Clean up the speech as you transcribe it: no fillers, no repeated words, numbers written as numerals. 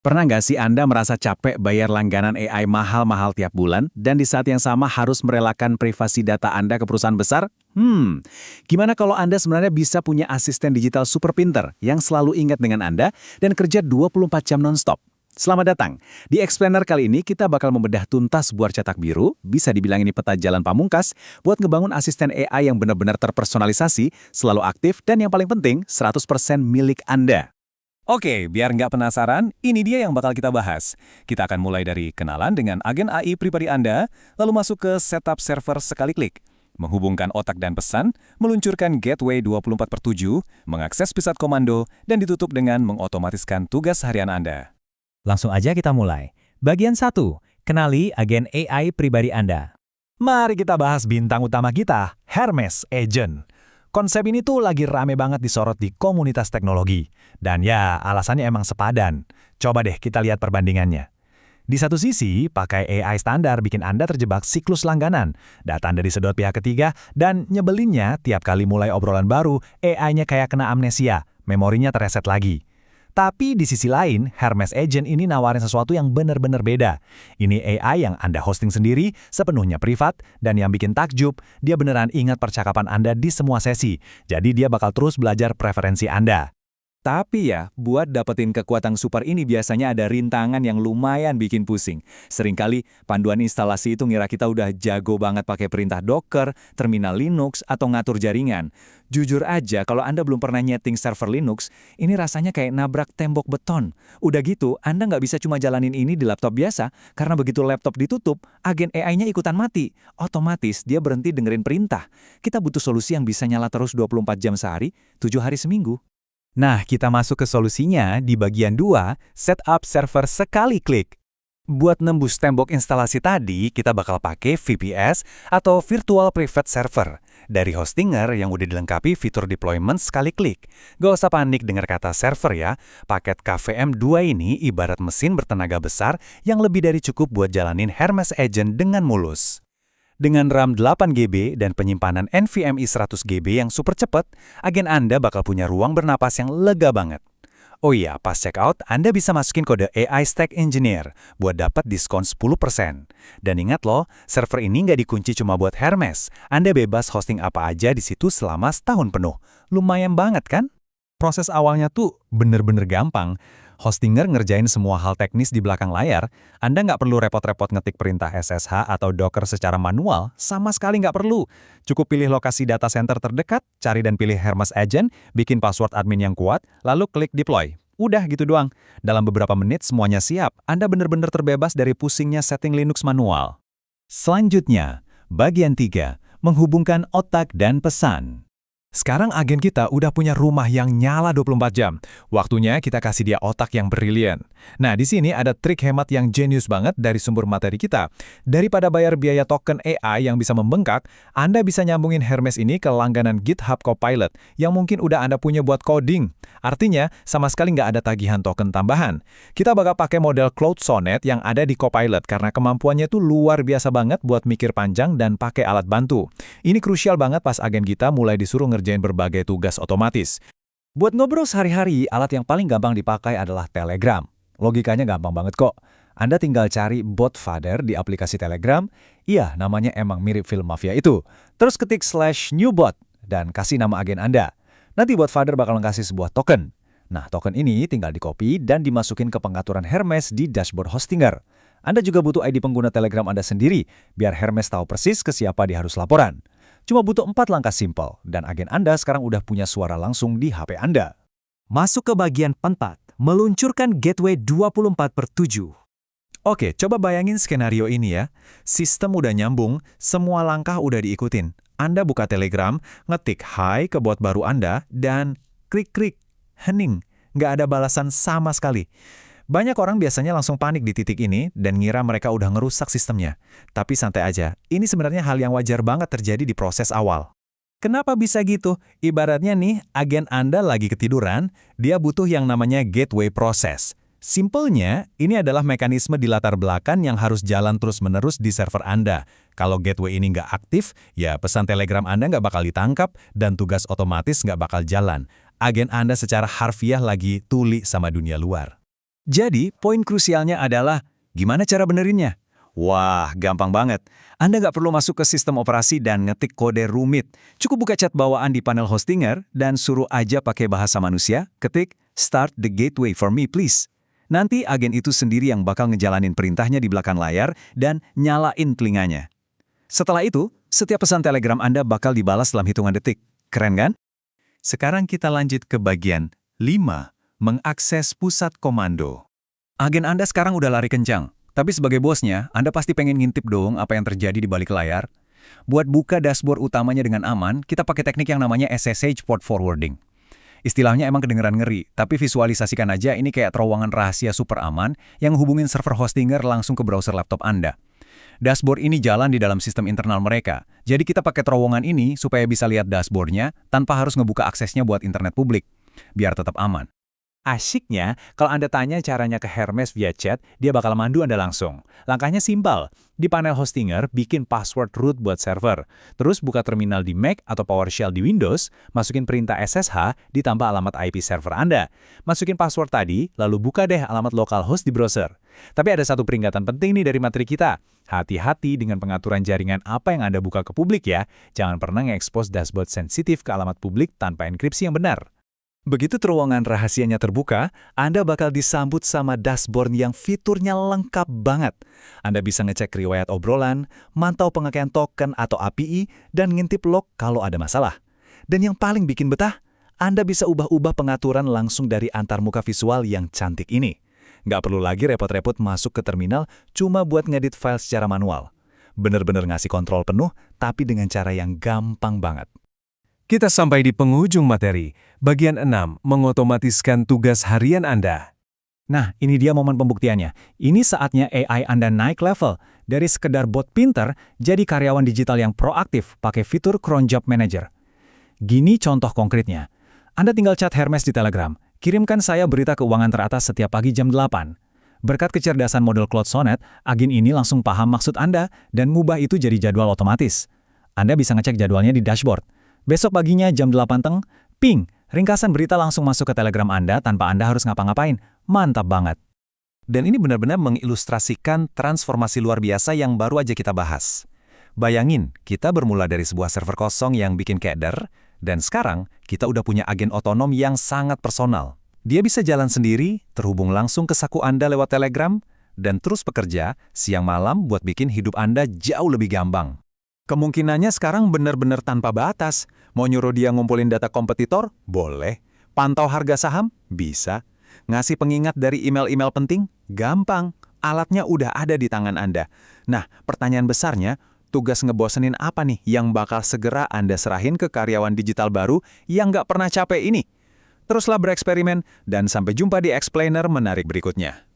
Pernah nggak sih Anda merasa capek bayar langganan AI mahal-mahal tiap bulan, dan di saat yang sama harus merelakan privasi data Anda ke perusahaan besar? Gimana kalau Anda sebenarnya bisa punya asisten digital super pinter yang selalu ingat dengan Anda dan kerja 24 jam nonstop? Selamat datang. Di Explainer kali ini kita bakal membedah tuntas sebuah cetak biru, bisa dibilang ini peta jalan pamungkas, buat ngebangun asisten AI yang benar-benar terpersonalisasi, selalu aktif, dan yang paling penting, 100% milik Anda. Oke, biar nggak penasaran, ini dia yang bakal kita bahas. Kita akan mulai dari kenalan dengan agen AI pribadi Anda, lalu masuk ke setup server sekali klik, menghubungkan otak dan pesan, meluncurkan gateway 24/7, mengakses pusat komando, dan ditutup dengan mengotomatiskan tugas harian Anda. Langsung aja kita mulai. Bagian 1. Kenali agen AI pribadi Anda. Mari kita bahas bintang utama kita, Hermes Agent. Konsep ini tuh lagi rame banget disorot di komunitas teknologi. Dan ya, alasannya emang sepadan. Coba deh kita lihat perbandingannya. Di satu sisi, pakai AI standar bikin Anda terjebak siklus langganan. Data Anda disedot pihak ketiga, dan nyebelinnya tiap kali mulai obrolan baru, AI-nya kayak kena amnesia, memorinya tereset lagi. Tapi di sisi lain, Hermes Agent ini nawarin sesuatu yang benar-benar beda. Ini AI yang Anda hosting sendiri, sepenuhnya privat, dan yang bikin takjub, dia beneran ingat percakapan Anda di semua sesi. Jadi dia bakal terus belajar preferensi Anda. Tapi ya, buat dapetin kekuatan super ini biasanya ada rintangan yang lumayan bikin pusing. Seringkali panduan instalasi itu ngira kita udah jago banget pakai perintah Docker, terminal Linux, atau ngatur jaringan. Jujur aja, kalau Anda belum pernah nyeting server Linux, ini rasanya kayak nabrak tembok beton. Udah gitu, Anda nggak bisa cuma jalanin ini di laptop biasa, karena begitu laptop ditutup, agen AI-nya ikutan mati. Otomatis dia berhenti dengerin perintah. Kita butuh solusi yang bisa nyala terus 24 jam sehari, 7 hari seminggu. Nah, kita masuk ke solusinya di bagian 2, setup server sekali klik. Buat nembus tembok instalasi tadi, kita bakal pakai VPS atau Virtual Private Server dari Hostinger yang udah dilengkapi fitur deployment sekali klik. Gak usah panik dengar kata server ya, paket KVM2 ini ibarat mesin bertenaga besar yang lebih dari cukup buat jalanin Hermes Agent dengan mulus. Dengan RAM 8GB dan penyimpanan NVMe 100GB yang super cepat, agen Anda bakal punya ruang bernapas yang lega banget. Oh iya, pas check out, Anda bisa masukin kode AI Stack Engineer buat dapat diskon 10%. Dan ingat loh, server ini nggak dikunci cuma buat Hermes. Anda bebas hosting apa aja di situ selama setahun penuh. Lumayan banget kan? Proses awalnya tuh bener-bener gampang. Hostinger ngerjain semua hal teknis di belakang layar. Anda nggak perlu repot-repot ngetik perintah SSH atau Docker secara manual, sama sekali nggak perlu. Cukup pilih lokasi data center terdekat, cari dan pilih Hermes Agent, bikin password admin yang kuat, lalu klik deploy. Udah gitu doang. Dalam beberapa menit semuanya siap. Anda bener-bener terbebas dari pusingnya setting Linux manual. Selanjutnya, bagian 3, menghubungkan otak dan pesan. Sekarang agen kita udah punya rumah yang nyala 24 jam. Waktunya kita kasih dia otak yang brilian. Nah, di sini ada trik hemat yang jenius banget dari sumber materi kita. Daripada bayar biaya token AI yang bisa membengkak, Anda bisa nyambungin Hermes ini ke langganan GitHub Copilot yang mungkin udah Anda punya buat coding. Artinya, sama sekali nggak ada tagihan token tambahan. Kita bakal pakai model Cloud Sonnet yang ada di Copilot karena kemampuannya tuh luar biasa banget buat mikir panjang dan pakai alat bantu. Ini krusial banget pas agen kita mulai disuruh ngerjain berbagai tugas otomatis. Buat ngobrol sehari-hari, alat yang paling gampang dipakai adalah Telegram. Logikanya gampang banget kok. Anda tinggal cari bot father di aplikasi Telegram. Iya, namanya emang mirip film mafia itu. Terus ketik /newbot dan kasih nama agen Anda. Nanti bot father bakal ngasih sebuah token. Nah, token ini tinggal di-copy dan dimasukin ke pengaturan Hermes di dashboard Hostinger. Anda juga butuh ID pengguna Telegram Anda sendiri, biar Hermes tahu persis ke siapa dia harus laporan. Cuma butuh 4 langkah simpel, dan agen Anda sekarang udah punya suara langsung di HP Anda. Masuk ke bagian 4, meluncurkan gateway 24/7. Oke, coba bayangin skenario ini ya. Sistem udah nyambung, semua langkah udah diikutin. Anda buka Telegram, ngetik hai ke bot baru Anda, dan klik-klik, hening. Nggak ada balasan sama sekali. Banyak orang biasanya langsung panik di titik ini dan ngira mereka udah ngerusak sistemnya. Tapi santai aja, ini sebenarnya hal yang wajar banget terjadi di proses awal. Kenapa bisa gitu? Ibaratnya nih, agen Anda lagi ketiduran, dia butuh yang namanya gateway process. Simpelnya, ini adalah mekanisme di latar belakang yang harus jalan terus-menerus di server Anda. Kalau gateway ini nggak aktif, ya pesan Telegram Anda nggak bakal ditangkap dan tugas otomatis nggak bakal jalan. Agen Anda secara harfiah lagi tuli sama dunia luar. Jadi, poin krusialnya adalah gimana cara benerinnya? Wah, gampang banget. Anda nggak perlu masuk ke sistem operasi dan ngetik kode rumit. Cukup buka chat bawaan di panel Hostinger dan suruh aja pakai bahasa manusia, ketik "Start the gateway for me, please." Nanti agen itu sendiri yang bakal ngejalanin perintahnya di belakang layar dan nyalain telinganya. Setelah itu, setiap pesan Telegram Anda bakal dibalas dalam hitungan detik. Keren kan? Sekarang kita lanjut ke bagian 5, mengakses pusat komando. Agen Anda sekarang udah lari kencang. Tapi sebagai bosnya, Anda pasti pengen ngintip dong apa yang terjadi di balik layar. Buat buka dashboard utamanya dengan aman, kita pakai teknik yang namanya SSH Port Forwarding. Istilahnya emang kedengeran ngeri, tapi visualisasikan aja ini kayak terowongan rahasia super aman yang hubungin server Hostinger langsung ke browser laptop Anda. Dashboard ini jalan di dalam sistem internal mereka, jadi kita pakai terowongan ini supaya bisa lihat dashboardnya tanpa harus ngebuka aksesnya buat internet publik, biar tetap aman. Asyiknya, kalau Anda tanya caranya ke Hermes via chat, dia bakal mandu Anda langsung. Langkahnya simpel. Di panel Hostinger, bikin password root buat server. Terus buka terminal di Mac atau PowerShell di Windows, masukin perintah SSH, ditambah alamat IP server Anda. Masukin password tadi, lalu buka deh alamat localhost di browser. Tapi ada satu peringatan penting nih dari materi kita. Hati-hati dengan pengaturan jaringan apa yang Anda buka ke publik ya. Jangan pernah nge-expose dashboard sensitif ke alamat publik tanpa enkripsi yang benar. Begitu terowongan rahasianya terbuka, Anda bakal disambut sama dashboard yang fiturnya lengkap banget. Anda bisa ngecek riwayat obrolan, mantau pemakaian token atau API, dan ngintip log kalau ada masalah. Dan yang paling bikin betah, Anda bisa ubah-ubah pengaturan langsung dari antarmuka visual yang cantik ini. Nggak perlu lagi repot-repot masuk ke terminal cuma buat ngedit file secara manual. Bener-bener ngasih kontrol penuh, tapi dengan cara yang gampang banget. Kita sampai di penghujung materi. Bagian 6, mengotomatiskan tugas harian Anda. Nah, ini dia momen pembuktiannya. Ini saatnya AI Anda naik level. Dari sekedar bot pinter, jadi karyawan digital yang proaktif pakai fitur Cron Job Manager. Gini contoh konkretnya. Anda tinggal chat Hermes di Telegram. Kirimkan saya berita keuangan teratas setiap pagi jam 8. Berkat kecerdasan model Claude Sonnet, agen ini langsung paham maksud Anda dan ngubah itu jadi jadwal otomatis. Anda bisa ngecek jadwalnya di dashboard. Besok paginya jam 8 teng, ping, ringkasan berita langsung masuk ke Telegram Anda tanpa Anda harus ngapa-ngapain. Mantap banget. Dan ini benar-benar mengilustrasikan transformasi luar biasa yang baru aja kita bahas. Bayangin, kita bermula dari sebuah server kosong yang bikin keder, dan sekarang kita udah punya agen otonom yang sangat personal. Dia bisa jalan sendiri, terhubung langsung ke saku Anda lewat Telegram, dan terus bekerja siang malam buat bikin hidup Anda jauh lebih gampang. Kemungkinannya sekarang benar-benar tanpa batas. Mau nyuruh dia ngumpulin data kompetitor? Boleh. Pantau harga saham? Bisa. Ngasih pengingat dari email-email penting? Gampang. Alatnya udah ada di tangan Anda. Nah, pertanyaan besarnya, tugas ngebosenin apa nih yang bakal segera Anda serahin ke karyawan digital baru yang nggak pernah capek ini? Teruslah bereksperimen, dan sampai jumpa di explainer menarik berikutnya.